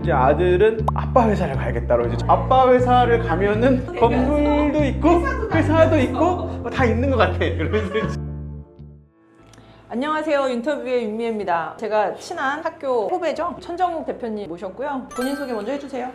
이제 아들은 아빠 회사를 가야겠다로 이제 아빠 회사를 가면은 건물도 있고 회사도 있고 다 있는 것 같아. 그러면서 안녕하세요. 인터뷰의 윤미애입니다. 제가 친한 학교 후배죠. 천정욱 대표님 모셨고요. 본인 소개 먼저 해주세요.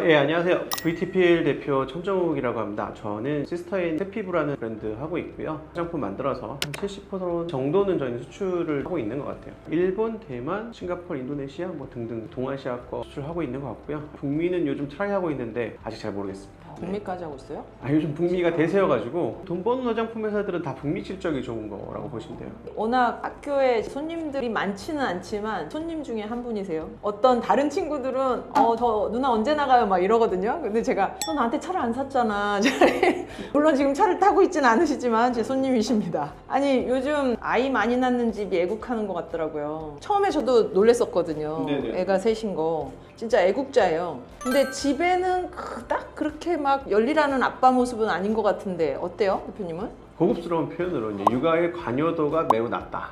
예, 안녕하세요. VTPL 대표 천정욱이라고 합니다. 저는 시스터인 해피브라는 브랜드 하고 있고요. 화장품 만들어서 한 70% 정도는 저희는 수출을 하고 있는 것 같아요. 일본, 대만, 싱가포르, 인도네시아 뭐 등등 동아시아 거 수출하고 있는 것 같고요. 북미는 요즘 트라이 하고 있는데 아직 잘 모르겠습니다. 북미까지 하고 있어요? 요즘 북미가 대세여가지고 돈 버는 화장품 회사들은 다 북미 실적이 좋은 거라고 보시면 돼요. 워낙 학교에 손님들이 많지는 않지만 손님 중에 한 분이세요. 어떤 다른 친구들은 저 누나 언제 나가요? 막 이러거든요. 근데 제가 너 나한테 차를 안 샀잖아. 물론 지금 차를 타고 있지는 않으시지만 제 손님이십니다. 아니 요즘 아이 많이 낳는 집이 애국하는 것 같더라고요. 처음에 저도 놀랬었거든요. 네네. 애가 셋인 거. 진짜 애국자예요. 근데 집에는 딱 그렇게 막 열일하는 아빠 모습은 아닌 것 같은데 어때요, 대표님은? 고급스러운 표현으로 이제 육아의 관여도가 매우 낮다.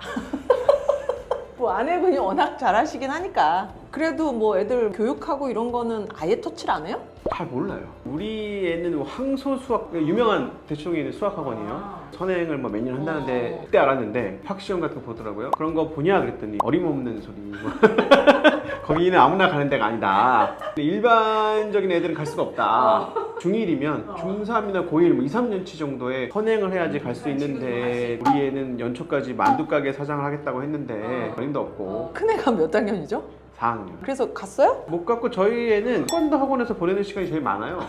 뭐 아내분이 워낙 잘하시긴 하니까. 그래도 뭐 애들 교육하고 이런 거는 아예 터치를 안 해요? 잘 몰라요. 우리 애는 황소 수학, 유명한 대충에 있는 수학학원이에요. 선행을 뭐 몇 년 한다는데 그때 알았는데 학시험 같은 거 보더라고요. 그런 거 보냐 그랬더니 어림없는 소리. 거기는 아무나 가는 데가 아니다. 일반적인 애들은 갈 수가 없다. 중1이면 중3이나 고1 뭐 2, 3년치 정도에 선행을 해야지 갈 수 있는데 우리 애는 연초까지 만두가게 사장을 하겠다고 했는데 어림도 없고. 큰애가 몇 학년이죠? 4학년. 그래서 갔어요? 못 갔고 저희 애는 태권도 학원에서 보내는 시간이 제일 많아요.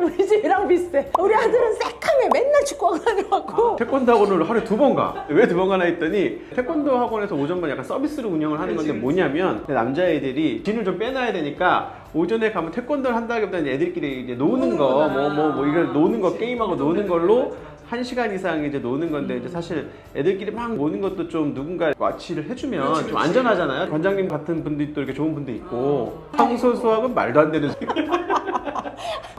우리 집이랑 비슷해. 우리 아들은 새카매 맨날 축구학원 다녀왔고. 태권도 학원을 하루에 2번 가. 왜 2번 가나 했더니 태권도 학원에서 오전만 약간 서비스로 운영을 하는 건데 뭐냐면 남자애들이 진을 좀 빼놔야 되니까 오전에 가면 태권도를 한다기보다는 애들끼리 이제 노는 거, 뭐 이걸 노는 거 게임하고 노는 걸로 1시간 이상 이제 노는 건데 이제 사실 애들끼리 막 노는 것도 좀 누군가 와치를 해주면 좀 안전하잖아요. 관장님 같은 분들이 또 이렇게 좋은 분도 있고 황소 수학은 말도 안 되는 소리.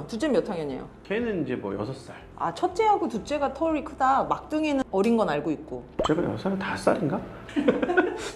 둘째 몇 학년이에요? 걔는 이제 뭐 6살. 아 첫째하고 둘째가 털이 크다. 막둥이는 어린 건 알고 있고. 제가 6살, 5살인가?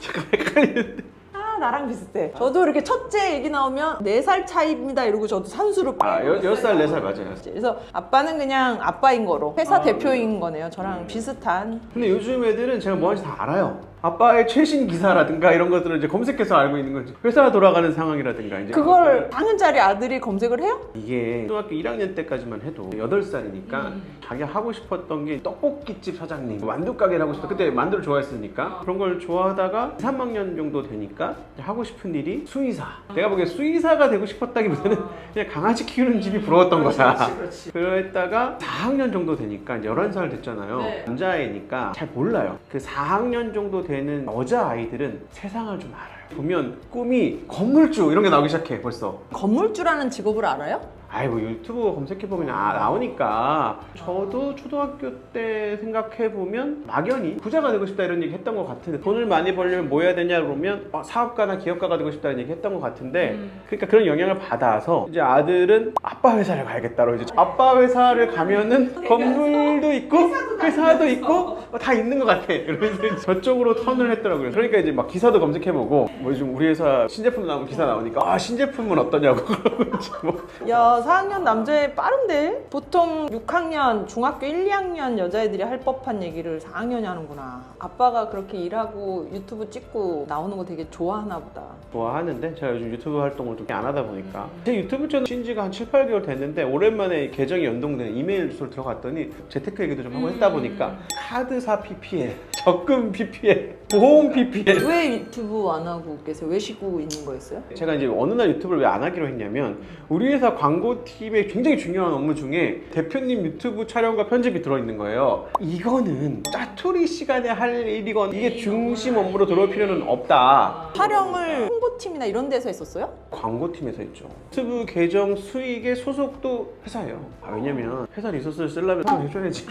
잠깐 헷갈리는데. 아 나랑 비슷해. 저도 이렇게 첫째 얘기 나오면 4살 차이입니다 이러고 저도 산수를 6살, 4살 맞아요. 그래서 아빠는 그냥 아빠인 거로 회사 대표인 거네요. 저랑 비슷한. 근데 요즘 애들은 제가 뭐 하는지 다 알아요. 아빠의 최신 기사라든가 이런 것들을 이제 검색해서 알고 있는 거지. 회사가 돌아가는 상황이라든가 이제 그걸 4학년짜리 아들이 검색을 해요? 이게 초등학교 1학년 때까지만 해도 8살이니까 자기가 하고 싶었던 게 떡볶이집 사장님, 만두가게를 하고 싶다. 그때 만두를 좋아했으니까 그런 걸 좋아하다가 3학년 정도 되니까 하고 싶은 일이 수의사. 내가 보기엔 수의사가 되고 싶었다기보다는 그냥 강아지 키우는 집이 부러웠던 거다. 그랬다가 4학년 정도 되니까 이제 11살 됐잖아요. 네. 남자애니까 잘 몰라요. 그 4학년 정도 되는 여자아이들은 세상을 좀 알아요. 보면 꿈이 건물주 이런 게 나오기 시작해 벌써. 건물주라는 직업을 알아요? 아이고 유튜브 검색해보면 나오니까. 저도 초등학교 때 생각해보면 막연히 부자가 되고 싶다 이런 얘기 했던 것 같은데 돈을 많이 벌려면 뭐 해야 되냐 그러면 사업가나 기업가가 되고 싶다는 얘기 했던 것 같은데 그러니까 그런 영향을 받아서 이제 아들은 아빠 회사를 가야겠다로 이제 아빠 회사를 가면은 건물도 있고 회사도 있고 다 있는 것 같아. 그러면서 저쪽으로 턴을 했더라고요. 그러니까 이제 막 기사도 검색해보고 뭐 요즘 우리 회사 신제품 나오면 기사 나오니까 신제품은 어떠냐고 그러고 이제 뭐. 야 4학년 남자애 빠른데? 보통 6학년 중학교 1, 2학년 여자애들이 할 법한 얘기를 4학년이 하는구나. 아빠가 그렇게 일하고 유튜브 찍고 나오는 거 되게 좋아하나 보다. 좋아하는데 제가 요즘 유튜브 활동을 좀 안 하다 보니까 제 유튜브 채널 신 지가 한 7, 8개월 됐는데 오랜만에 계정이 연동되는 이메일 주소를 들어갔더니 재테크 얘기도 좀 하고 했다 보니까 카드사 PPL, 적금 PPL, 보험 PPL. 왜 유튜브 안 하고 계세요? 왜 쉬고 있는 거였어요? 제가 이제 어느 날 유튜브를 왜 안 하기로 했냐면 우리 회사 광고팀의 굉장히 중요한 업무 중에 대표님 유튜브 촬영과 편집이 들어있는 거예요. 이거는 짜투리 시간에 할 일이건 이게 중심 업무로 들어올 필요는 없다. 촬영을 홍보팀이나 이런 데서 했었어요? 광고팀에서 했죠. 유튜브 계정 수익의 소속도 회사예요. 왜냐면 회사 리소스를 쓰려면 해줘야지.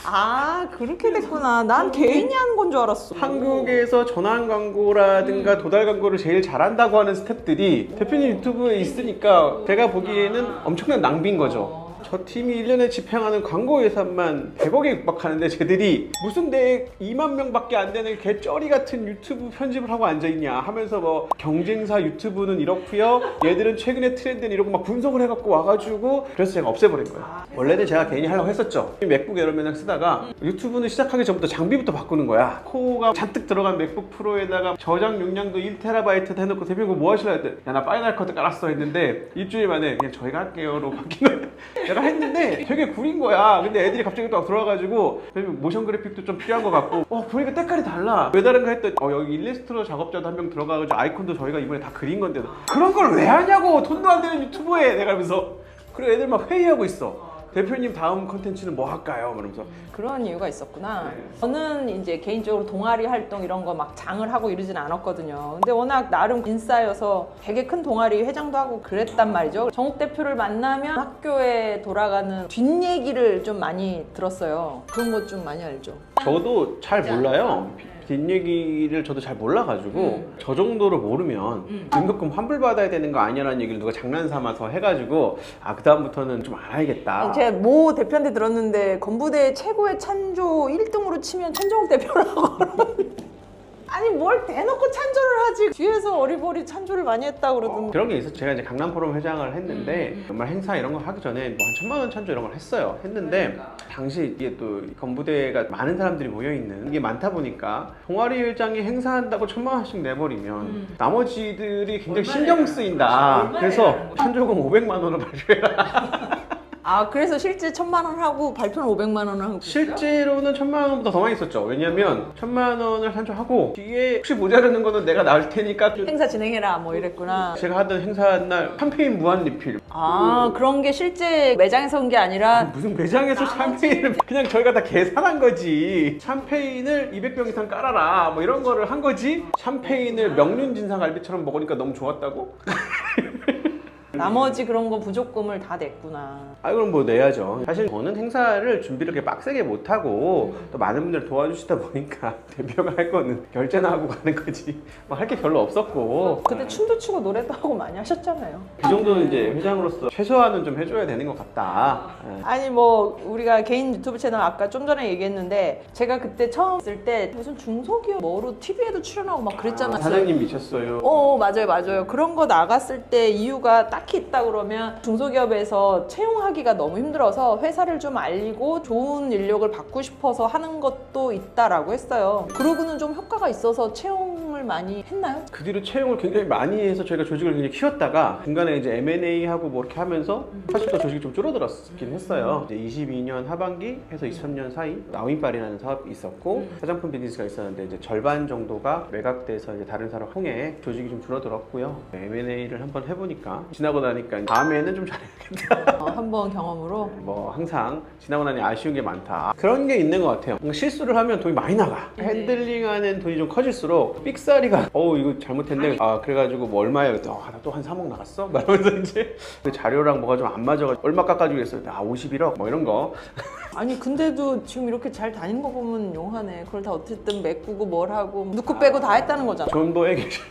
아 그렇게 됐구나. 난 개인이 하는 건 줄 알았어. 한국에서 전환 광고라든가 도달 광고를 제일 잘한다고 하는 스태프들이 대표님 유튜브에 있으니까 제가 보기에는 엄청난 낭비인 거죠. 저 팀이 1년에 집행하는 광고 예산만 100억에 육박하는데 쟤들이 무슨 내 2만 명밖에 안 되는 개쩌리 같은 유튜브 편집을 하고 앉아있냐 하면서 뭐 경쟁사 유튜브는 이렇고요, 얘들은 최근에 트렌드는 이러고 막 분석을 해갖고 와가지고 그래서 제가 없애버린 거예요. 원래는 제가 개인이 하려고 했었죠. 맥북 에러 맨날 쓰다가 유튜브는 시작하기 전부터 장비부터 바꾸는 거야. 코어가 잔뜩 들어간 맥북 프로에다가 저장 용량도 1TB 해놓고 대표님 뭐 하시려 했더니 야 나 파이널 커트 깔았어 했는데 일주일 만에 그냥 저희가 할게요로 바뀐 거야. 내가 했는데 되게 구린 거야. 근데 애들이 갑자기 또 들어와가지고 모션 그래픽도 좀 필요한 것 같고 보니까 때깔이 달라. 왜 다른가 했더니 여기 일러스트로 작업자도 한 명 들어가가지고 아이콘도 저희가 이번에 다 그린 건데도 그런 걸 왜 하냐고, 돈도 안 되는 유튜브에. 내가 하면서 그리고 애들 막 회의하고 있어. 대표님 다음 컨텐츠는 뭐 할까요? 그러면서 그런 이유가 있었구나. 네. 저는 이제 개인적으로 동아리 활동 이런 거 막 장을 하고 이러진 않았거든요. 근데 워낙 나름 인싸여서 되게 큰 동아리 회장도 하고 그랬단 말이죠. 정욱 대표를 만나면 학교에 돌아가는 뒷얘기를 좀 많이 들었어요. 그런 거 좀 많이 알죠. 저도 잘 몰라요. 뒷얘기를 저도 잘 몰라가지고 저 정도로 모르면 등록금 환불받아야 되는 거 아니냐라는 얘기를 누가 장난삼아서 해가지고 그 다음부터는 좀 알아야겠다. 제가 모 대표한테 들었는데 건부대 최고의 찬조 1등으로 치면 천정욱 대표라고. 아니 뭘 대놓고 찬조를 하지, 뒤에서 어리버리 찬조를 많이 했다고 그러던데. 그런 게 있었죠. 제가 이제 강남 포럼 회장을 했는데 연말 행사 이런 거 하기 전에 뭐 한 1,000만 원 찬조 이런 걸 했어요. 했는데 당시 이게 또 건부대가 많은 사람들이 모여 있는 게 많다 보니까 동아리 회장이 행사한다고 1,000만 원씩 내버리면 나머지들이 굉장히 신경 쓰인다. 그래서 찬조금 500만 원을 발표해라. 그래서 실제 1,000만 원 하고 발표는 500만 원을 하고. 실제로는 1,000만 원보다 더 많이 썼죠. 왜냐면 1,000만 원을 산조하고 뒤에 혹시 모자르는 거는 내가 나을 테니까 행사 진행해라 뭐 이랬구나. 제가 하던 행사 날 샴페인 무한 리필. 그런 게 실제 매장에서 온 게 아니라 무슨 매장에서 샴페인을 그냥 저희가 다 계산한 거지. 샴페인을 200병 이상 깔아라 뭐 이런 거를 한 거지. 샴페인을 명륜진상 갈비처럼 먹으니까 너무 좋았다고? 나머지 그런 거 부족금을 다 냈구나. 그럼 뭐 내야죠. 사실 저는 행사를 준비를 그렇게 빡세게 못하고 또 많은 분들 도와주시다 보니까 대표가 할 거는 결제나 하고 가는 거지 뭐 할 게 별로 없었고. 그때 춤도 추고 노래도 하고 많이 하셨잖아요. 그 정도는 이제 회장으로서 최소한은 좀 해줘야 되는 것 같다. 아니 뭐 우리가 개인 유튜브 채널 아까 좀 전에 얘기했는데 제가 그때 처음 쓸 때 무슨 중소기업 뭐로 TV에도 출연하고 막 그랬잖아요. 사장님 미쳤어요. 맞아요. 그런 거 나갔을 때 이유가 딱히 있다 그러면 중소기업에서 채용하기가 너무 힘들어서 회사를 좀 알리고 좋은 인력을 받고 싶어서 하는 것도 있다라고 했어요. 그러고는 좀 효과가 있어서 채용을 많이 했나요? 그 뒤로 채용을 굉장히 많이 해서 저희가 조직을 굉장히 키웠다가 중간에 이제 M&A 하고 뭐 이렇게 하면서 사실 또 조직이 좀 줄어들었긴 했어요. 이제 22년 하반기 해서 23년 사이 나우인빨이라는 사업이 있었고 화장품 비즈니스가 있었는데 이제 절반 정도가 매각돼서 이제 다른 사람 통해 조직이 좀 줄어들었고요. M&A를 한번 해보니까 지나고 나니까 다음에는 좀 잘해야겠다. 한번 경험으로. 뭐 항상 지나고 나니 아쉬운 게 많다. 그런 게 있는 것 같아요. 뭔가 실수를 하면 돈이 많이 나가. 핸들링하는 돈이 좀 커질수록 삑사리가 이거 잘못했네. 그래가지고 뭐 얼마야? 또 한 3억 나갔어? 말하면서 이제 그 자료랑 뭐가 좀 안 맞아가지고 얼마 깎아주고 했어요. 51억 뭐 이런 거. 아니 근데도 지금 이렇게 잘 다니는 거 보면 용하네. 그걸 다 어쨌든 메꾸고 뭘 하고 누구 빼고 다 했다는 거잖아. 존버에 계셔.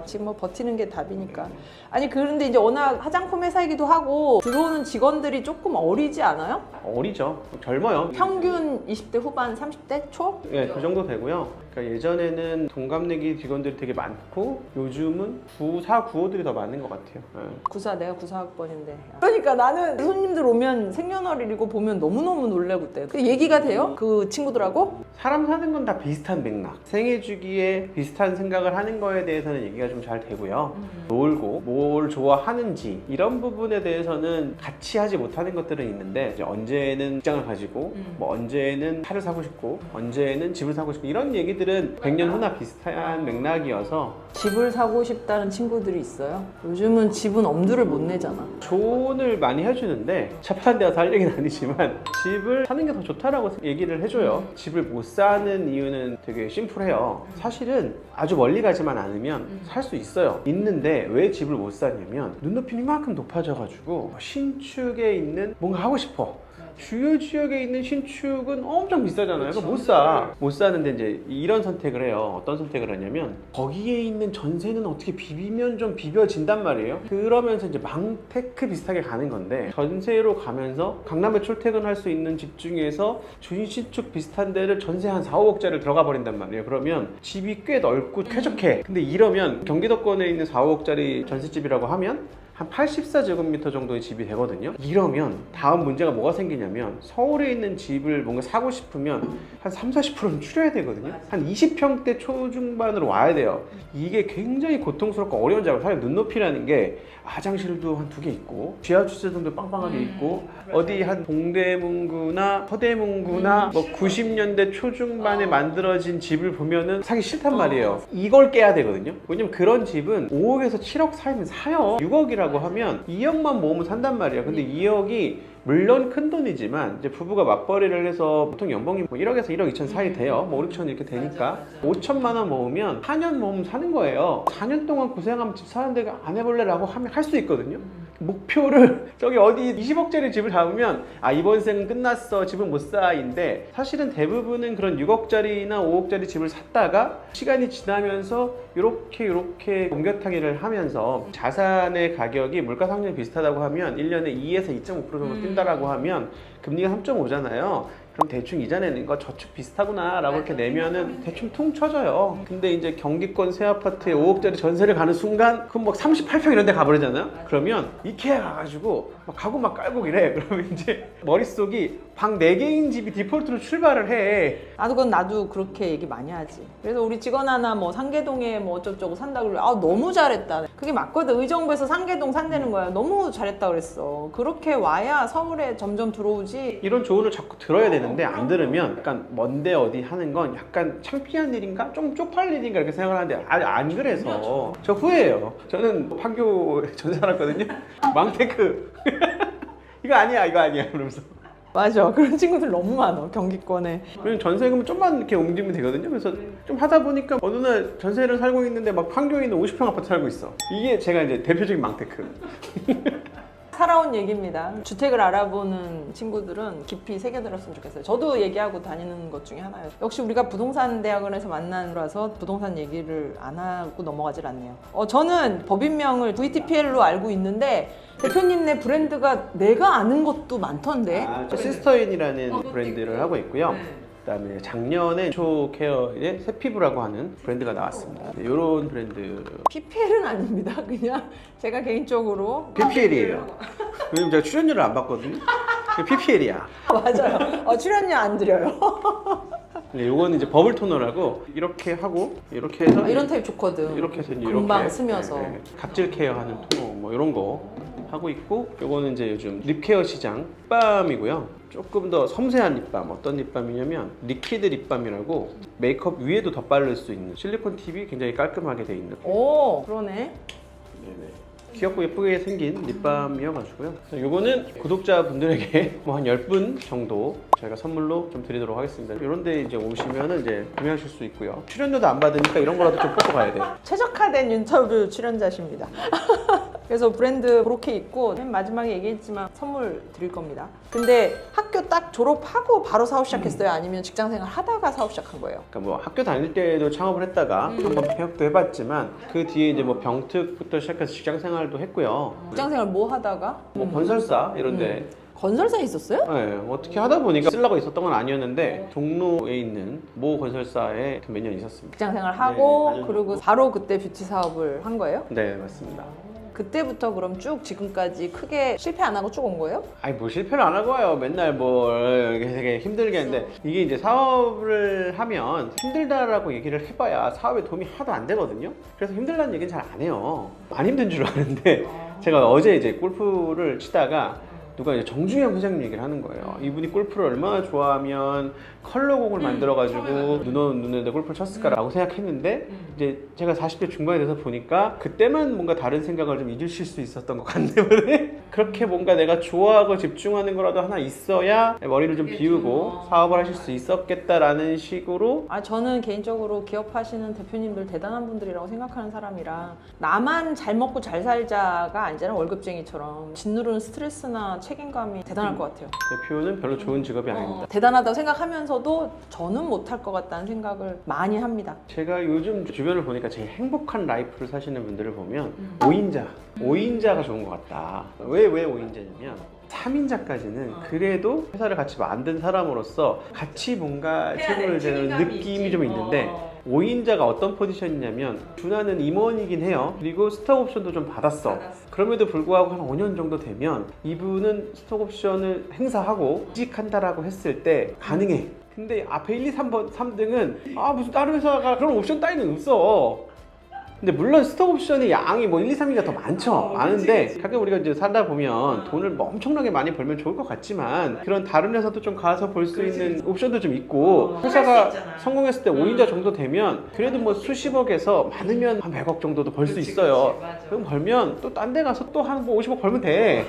지금 뭐 버티는 게 답이니까. 아니 그런데 이제 워낙 화장품 회사이기도 하고 들어오는 직원들이 조금 어리지 않아요? 어리죠. 젊어요. 평균 20대 후반, 30대 초? 예, 그 정도 되고요. 그러니까 예전에는 동갑내기 직원들이 되게 많고 요즘은 94, 95들이 더 많은 것 같아요. 내가 94학번인데. 그러니까 나는 손님들 오면 생년월일이고 보면 너무너무 놀래고 그때. 그 얘기가 돼요? 그 친구들하고? 사람 사는 건 다 비슷한 맥락. 생애 주기에 비슷한 생각을 하는 거에 대해서는 얘기가 좀 잘 되고요. 놀고 뭘 좋아하는지 이런 부분에 대해서는 같이 하지 못하는 것들은 있는데 이제 언제는 직장을 가지고 뭐 언제는 차를 사고 싶고 언제는 집을 사고 싶고 이런 얘기들은 100년 후나 비슷한 맥락이어서 집을 사고 싶다는 친구들이 있어요? 요즘은 집은 엄두를 못 내잖아. 조언을 많이 해주는데 차파한 데가 살 얘기는 아니지만 집을 사는 게 더 좋다라고 얘기를 해줘요. 집을 못 사는 이유는 되게 심플해요. 사실은 아주 멀리 가지만 않으면 살 수 있어요. 있는데 왜 집을 못 사냐면 눈높이는 이만큼 높아져가지고 신축에 있는 뭔가 하고 싶어. 주요 지역에 있는 신축은 엄청 비싸잖아요. 그거 못 사. 못 사는데 이제 이런 선택을 해요. 어떤 선택을 하냐면 거기에 있는 전세는 어떻게 비비면 좀 비벼진단 말이에요. 그러면서 이제 망테크 비슷하게 가는 건데 전세로 가면서 강남에 출퇴근할 수 있는 집 중에서 준신축 비슷한 데를 전세 한 4, 5억짜리 들어가 버린단 말이에요. 그러면 집이 꽤 넓고 쾌적해. 근데 이러면 경기도권에 있는 4, 5억짜리 전셋집이라고 하면 한 84제곱미터 정도의 집이 되거든요. 이러면 다음 문제가 뭐가 생기냐면 서울에 있는 집을 뭔가 사고 싶으면 한 3, 40%는 줄여야 되거든요. 한 20평대 초중반으로 와야 돼요. 이게 굉장히 고통스럽고 어려운 작업. 사실 눈높이라는 게 화장실도 한 2개 있고 지하 주차장도 빵빵하게 있고 어디 한 동대문구나 서대문구나 뭐 90년대 초중반에 만들어진 집을 보면은 사기 싫단 말이에요. 이걸 깨야 되거든요. 왜냐면 그런 집은 5억에서 7억 사이면 사요. 6억이라고 하면 2억만 모으면 산단 말이에요. 근데 2억이 물론 큰 돈이지만 이제 부부가 맞벌이를 해서 보통 연봉이 뭐 1억에서 1억 2천 사이 돼요. 뭐 5, 6천 이렇게 되니까 5천만 원 모으면 4년 모으면 사는 거예요. 4년 동안 고생하면 집 사는데 안 해볼래라고 하면 할 수 있거든요. 목표를 저기 어디 20억짜리 집을 잡으면 아 이번 생은 끝났어 집은 못 사인데 사실은 대부분은 그런 6억짜리나 5억짜리 집을 샀다가 시간이 지나면서 이렇게 옮겨타기를 하면서 자산의 가격이 물가 상승이 비슷하다고 하면 1년에 2에서 2.5% 정도 뛴다라고 하면 금리가 3.5잖아요. 그럼 대충 이자 내는 거 저축 비슷하구나 라고 이렇게 내면은 대충 퉁 쳐져요. 근데 이제 경기권 새 아파트에 5억짜리 전세를 가는 순간 그럼 막 38평 이런 데 가버리잖아요. 그러면 이케아 가가지고 막 가구 막 깔고 이래. 그러면 이제 머릿속이 방 4개인 집이 디폴트로 출발을 해. 나도 그렇게 얘기 많이 하지. 그래서 우리 직원 하나 뭐 상계동에 뭐 어쩌고저쩌고 산다 그래. 아 너무 잘했다. 그게 맞거든. 의정부에서 상계동 산다는 거야. 너무 잘했다 그랬어. 그렇게 와야 서울에 점점 들어오지. 이런 조언을 자꾸 들어야 되는데 안 들으면 약간 먼데 어디 하는 건 약간 창피한 일인가? 좀 쪽팔린 일인가 이렇게 생각을 하는데 안 그래서 저 후회해요. 저는 판교 전세 살았거든요. 망테크 이거 아니야 그러면서 맞아. 그런 친구들 너무 많아. 경기권에. 그냥 전세금을 좀만 이렇게 옮기면 되거든요. 그래서 좀 하다 보니까 어느 날 전세를 살고 있는데 막 판교에 있는 50평 아파트 살고 있어. 이게 제가 이제 대표적인 망테크. 살아온 얘기입니다. 주택을 알아보는 친구들은 깊이 새겨들었으면 좋겠어요. 저도 얘기하고 다니는 것 중에 하나예요. 역시 우리가 부동산 대학원에서 만난 거라서 부동산 얘기를 안 하고 넘어가질 않네요. 저는 법인명을 VTPL로 알고 있는데 대표님네 브랜드가 내가 아는 것도 많던데. 시스터인이라는 브랜드를 하고 있고요. 그다음에 작년에 초케어의 새피부라고 하는 브랜드가 나왔습니다. 이런 브랜드 PPL은 아닙니다. 그냥 제가 개인적으로 PPL이에요. 왜냐면 제가 출연료를 안 받거든요. PPL이야. 맞아요. 출연료 안 드려요. 요거는 이제 버블 토너라고 이렇게 하고 이렇게 해서 이런 타입 좋거든. 이렇게 해서 이제 금방 이렇게 스며서. 각질 케어하는 토너 뭐 이런 거 하고 있고 요거는 이제 요즘 립케어 시장 립밤이고요. 조금 더 섬세한 립밤 어떤 립밤이냐면 리퀴드 립밤이라고 메이크업 위에도 덧바를 수 있는 실리콘 팁이 굉장히 깔끔하게 돼 있는 오 그러네. 네네. 귀엽고 예쁘게 생긴 립밤이어가지고요. 요거는 구독자분들에게 뭐 한 10분 정도 저희가 선물로 좀 드리도록 하겠습니다. 이런 데 이제 오시면은 이제 구매하실 수 있고요. 출연료도 안 받으니까 이런 거라도 좀 뽑고 가야 돼요. 최적화된 인터뷰 출연자십니다. 그래서 브랜드 그렇게 있고 맨 마지막에 얘기했지만 선물 드릴 겁니다. 근데 학교 딱 졸업하고 바로 사업 시작했어요? 아니면 직장생활 하다가 사업 시작한 거예요? 그러니까 뭐 학교 다닐 때도 창업을 했다가 한번 폐업도 해봤지만 그 뒤에 이제 뭐 병특부터 시작해서 직장생활도 했고요. 직장생활 뭐 하다가? 뭐 건설사 이런데 건설사에 있었어요? 네, 어떻게 하다 보니까 쓰려고 있었던 건 아니었는데 종로에 있는 모 건설사에 몇 년 있었습니다. 직장생활 하고 네, 그리고 바로 그때 뷰티 사업을 한 거예요? 네, 맞습니다. 그때부터 그럼 쭉 지금까지 크게 실패 안 하고 쭉 온 거예요? 아니 뭐 실패를 안 하고 와요. 맨날 뭐 이렇게 되게 힘들게 하는데 이게 이제 사업을 하면 힘들다라고 얘기를 해봐야 사업에 도움이 하나도 안 되거든요. 그래서 힘들다는 얘기는 잘 안 해요. 안 힘든 줄 아는데 제가 어제 이제 골프를 치다가 누가 이제 정중영 회장님 얘기를 하는 거예요. 이분이 골프를 얼마나 좋아하면 컬러공을 만들어가지고 눈 오는 눈에다 골프를 쳤을까라고 생각했는데 이제 제가 40대 중반에 돼서 보니까 그때만 뭔가 다른 생각을 좀 잊으실 수 있었던 것 같네요. 그렇게 뭔가 내가 좋아하고 집중하는 거라도 하나 있어야 머리를 좀 비우고 사업을 하실 수 있었겠다라는 식으로. 저는 개인적으로 기업하시는 대표님들 대단한 분들이라고 생각하는 사람이라 나만 잘 먹고 잘 살자가 아니잖아. 월급쟁이처럼 짓누르는 스트레스나 책임감이 대단할 것 같아요. 대표는 별로 좋은 직업이 아닙니다. 대단하다고 생각하면서도 저는 못할 것 같다는 생각을 많이 합니다. 제가 요즘 주변을 보니까 제일 행복한 라이프를 사시는 분들을 보면 5인자가 좋은 것 같다. 왜 5인자냐면 3인자까지는 그래도 회사를 같이 만든 사람으로서 같이 뭔가 책임을 지는 느낌이 좀 있는데 5인자가 어떤 포지션이냐면 준하는 임원이긴 해요. 그리고 스톡 옵션도 좀 받았어. 그럼에도 불구하고 한 5년 정도 되면 이분은 스톡 옵션을 행사하고 이직한다라고 했을 때 가능해. 근데 앞에 1, 2, 3등은 무슨 다른 회사가 그런 옵션 따위는 없어. 근데 물론 스톡 옵션의 양이 뭐 1, 2, 3위가 더 많죠. 많은데 가끔 우리가 이제 살다 보면 돈을 뭐 엄청나게 많이 벌면 좋을 것 같지만 그런 다른 회사도 좀 가서 볼 수 있는 옵션도 좀 있고 회사가 성공했을 때 5인자 정도 되면 그래도 뭐 수십억에서 많으면 한 100억 정도도 벌 수 있어요. 그럼 벌면 또 딴 데 가서 또 한 뭐 50억 벌면 돼.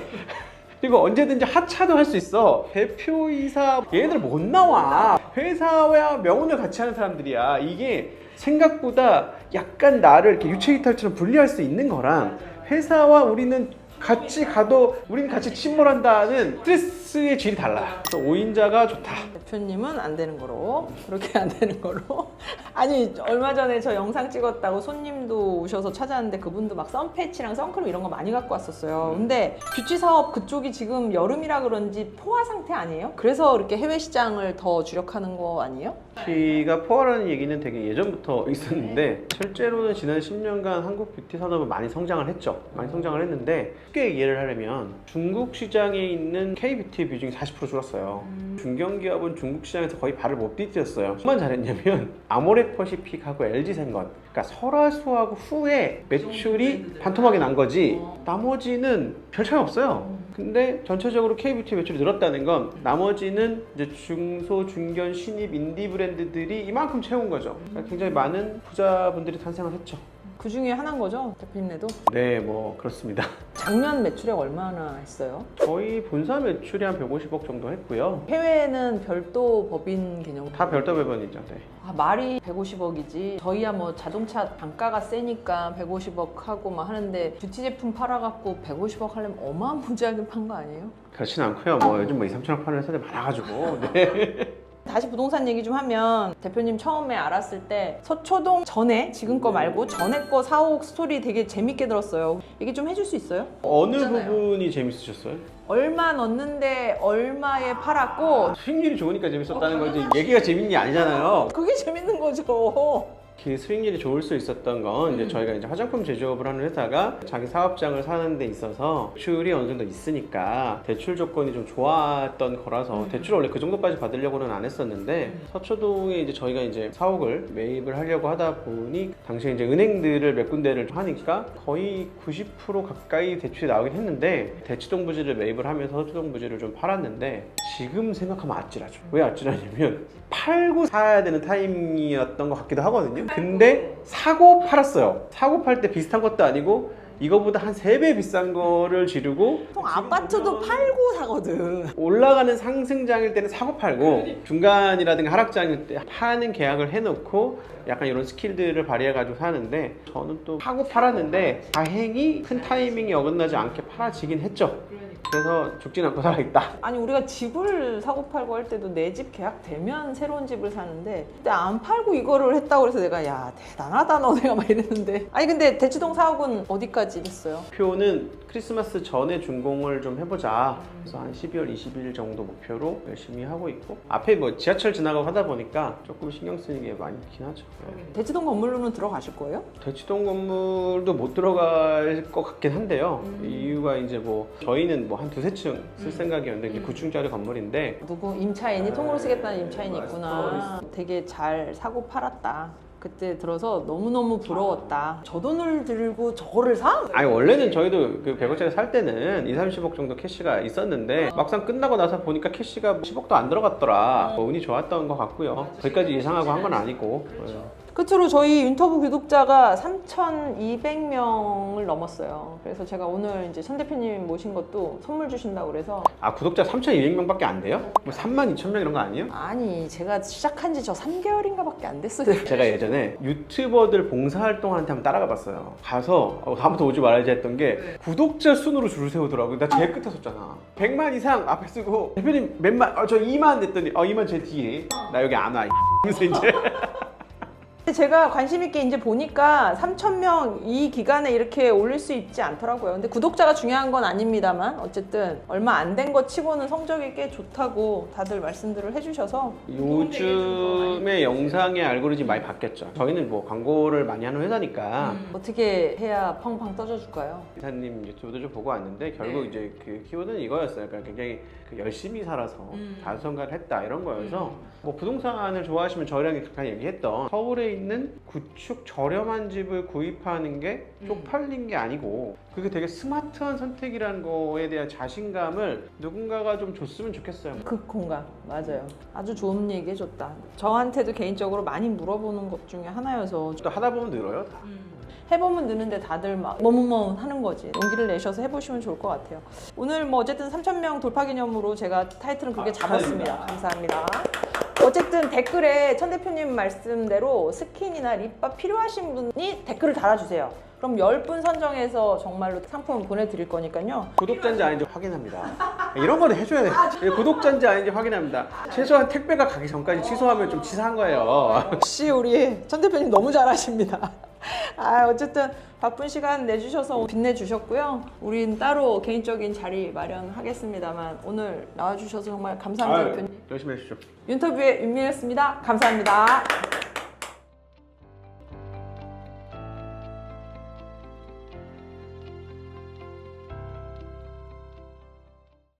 그리고 언제든지 하차도 할 수 있어. 대표이사 얘네들 못 나와. 회사와 명운을 같이 하는 사람들이야. 이게 생각보다 약간 나를 이렇게 유체이탈처럼 분리할 수 있는 거랑 회사와 우리는 같이 가도 우리는 같이 침몰한다는 스트레스의 질이 달라. 그래서 5인자가 좋다. 대표님은 안 되는 거로, 그렇게 안 되는 거로. 아니 얼마 전에 저 영상 찍었다고 손님도 오셔서 찾아왔는데 그분도 막 선패치랑 선크림 이런 거 많이 갖고 왔었어요. 근데 뷰티 사업 그쪽이 지금 여름이라 그런지 포화 상태 아니에요? 그래서 이렇게 해외 시장을 더 주력하는 거 아니에요? 뷰티가 포화라는 얘기는 되게 예전부터 있었는데 실제로는 지난 10년간 한국 뷰티 산업은 많이 성장을 했죠. 많이 성장을 했는데 쉽게 이해를 하려면 중국 시장에 있는 K-뷰티 비중이 40% 줄었어요. 중견기업은 중국 시장에서 거의 발을 못 디뎠어요. 뭐만 잘했냐면 아모레퍼시픽하고 LG생건, 그러니까 설화수하고 후에 매출이 반토막이 난 거지 나머지는 별 차이 없어요. 근데 전체적으로 K-뷰티 매출이 늘었다는 건 나머지는 이제 중소, 중견, 신입, 인디 브랜드들이 이만큼 채운 거죠. 그러니까 굉장히 많은 부자분들이 탄생을 했죠. 그 중에 하나인 거죠, 대표님네도? 네, 뭐 그렇습니다. 작년 매출액 얼마나 했어요? 저희 본사 매출이 한 150억 정도 했고요. 해외는 별도 법인 개념. 다 별도 배번이죠. 네. 말이 150억이지. 저희야 뭐 자동차 단가가 세니까 150억 하고 막 하는데 뷰티 제품 팔아갖고 150억 하려면 어마무지하게 판 거 아니에요? 그렇진 않고요. 뭐 요즘 뭐 2, 3천억 파는 회사들 많아가지고. 네. 다시 부동산 얘기 좀 하면 대표님 처음에 알았을 때 서초동 전에 지금 거 말고 전에 거 사옥 스토리 되게 재밌게 들었어요. 얘기 좀 해줄 수 있어요? 어느 있잖아요. 부분이 재밌으셨어요? 얼마 넣었는데 얼마에 팔았고 수익률이 좋으니까 재밌었다는 거지 얘기가 재밌는 게 아니잖아요. 그게 재밌는 거죠. 그 수익률이 좋을 수 있었던 건 이제 저희가 이제 화장품 제조업을 하는 회사가 자기 사업장을 사는 데 있어서 대출이 어느 정도 있으니까 대출 조건이 좀 좋았던 거라서 대출을 원래 그 정도까지 받으려고는 안 했었는데 서초동에 이제 저희가 이제 사옥을 매입을 하려고 하다 보니 당시에 이제 은행들을 몇 군데를 하니까 거의 90% 가까이 대출이 나오긴 했는데 대치동 부지를 매입을 하면서 서초동 부지를 좀 팔았는데 지금 생각하면 아찔하죠. 왜 아찔하냐면 팔고 사야 되는 타이밍이었던 것 같기도 하거든요. 근데 사고 팔았어요. 사고 팔 때 비슷한 것도 아니고 이거보다 한 3배 비싼 거를 지르고 보통 아파트도 팔고 사거든. 올라가는 상승장일 때는 사고 팔고 중간이라든가 하락장일 때 파는 계약을 해놓고 약간 이런 스킬들을 발휘해가지고 사는데 저는 또 사고 팔았는데 다행히 큰 타이밍이 어긋나지 않게 팔아지긴 했죠. 그래서 죽진 않고 살아있다. 아니 우리가 집을 사고 팔고 할 때도 내 집 계약 되면 새로운 집을 사는데 그때 안 팔고 이거를 했다고 그래서 내가 야 대단하다 너네가 막 이랬는데 아니 근데 대치동 사옥은 어디까지 됐어요? 목표는 크리스마스 전에 준공을 좀 해보자. 그래서 한 12월 20일 정도 목표로 열심히 하고 있고 앞에 뭐 지하철 지나가고 하다 보니까 조금 신경 쓰는 게 많이 있긴 하죠. 네. 대치동 건물로는 들어가실 거예요? 대치동 건물도 못 들어갈 것 같긴 한데요. 이유가 이제 뭐 저희는 뭐 한 두세 층 쓸 생각이었는데 이제 9층짜리 건물인데 누구 임차인이 통으로 쓰겠다는 임차인이 있구나. 되게 잘 사고 팔았다. 그때 들어서 너무너무 부러웠다. 저 돈을 들고 저거를 사? 아니 원래는 저희도 그 100억짜리 살 때는 2, 30억 정도 캐시가 있었는데 막상 끝나고 나서 보니까 캐시가 10억도 안 들어갔더라. 운이 좋았던 것 같고요. 거기까지 예상하고 한 건 아니고. 끝으로 저희 인터뷰 구독자가 3,200명을 넘었어요. 그래서 제가 오늘 이제 천 대표님 모신 것도 선물 주신다고 그래서 아 구독자 3,200명밖에 안 돼요? 뭐 32,000명 이런 거 아니에요? 아니 제가 시작한 지 저 3개월인가밖에 안 됐어요. 제가 예전에 유튜버들 봉사활동한테 한번 따라가 봤어요. 가서 다음부터 오지 말아야지 했던 게 구독자 순으로 줄을 세우더라고요. 나 제일 끝에 섰잖아. 100만 이상 앞에 쓰고 대표님 몇만? 저 2만 됐더니 2만 제 뒤에 나 여기 안 와. 그래서 이제 제가 관심 있게 이제 보니까 3,000명 이 기간에 이렇게 올릴 수 있지 않더라고요. 근데 구독자가 중요한 건 아닙니다만 어쨌든 얼마 안 된 것 치고는 성적이 꽤 좋다고 다들 말씀들을 해주셔서 요즘에 영상의 알고리즘이 많이 바뀌었죠. 저희는 뭐 광고를 많이 하는 회사니까 어떻게 해야 펑펑 떠져줄까요? 기사님 유튜브도 좀 보고 왔는데 결국 이제 그 키워드는 이거였어요. 그러니까 굉장히 열심히 살아서 다수성가를 했다 이런 거여서 뭐 부동산을 좋아하시면 저희랑 잠깐 얘기했던 서울에 있는 구축 저렴한 집을 구입하는 게 쪽팔린 게 아니고 그게 되게 스마트한 선택이라는 거에 대한 자신감을 누군가가 좀 줬으면 좋겠어요. 그 공감 맞아요. 아주 좋은 얘기 해줬다. 저한테도 개인적으로 많이 물어보는 것 중에 하나여서 또 하다 보면 늘어요. 다. 해보면 느는데 다들 막 머뭇머뭇 하는 거지. 용기를 내셔서 해보시면 좋을 것 같아요. 오늘 뭐 어쨌든 3,000명 돌파 기념으로 제가 타이틀은 그렇게 잡았습니다. 감사합니다. 어쨌든 댓글에 천 대표님 말씀대로 스킨이나 립밥 필요하신 분이 댓글을 달아주세요. 그럼 10분 선정해서 정말로 상품 보내드릴 거니까요. 구독자인지 아닌지 확인합니다. 이런 거는 해줘야 돼요. 구독자인지 아닌지 확인합니다. 최소한 택배가 가기 전까지 취소하면 좀 치사한 거예요. 역시 우리 천 대표님 너무 잘하십니다. 어쨌든 바쁜 시간 내주셔서 빛내주셨고요. 우린 따로 개인적인 자리 마련하겠습니다만 오늘 나와주셔서 정말 감사합니다. 대표님. 열심히 해주십시오. 윤터뷰의 윤미였습니다. 감사합니다.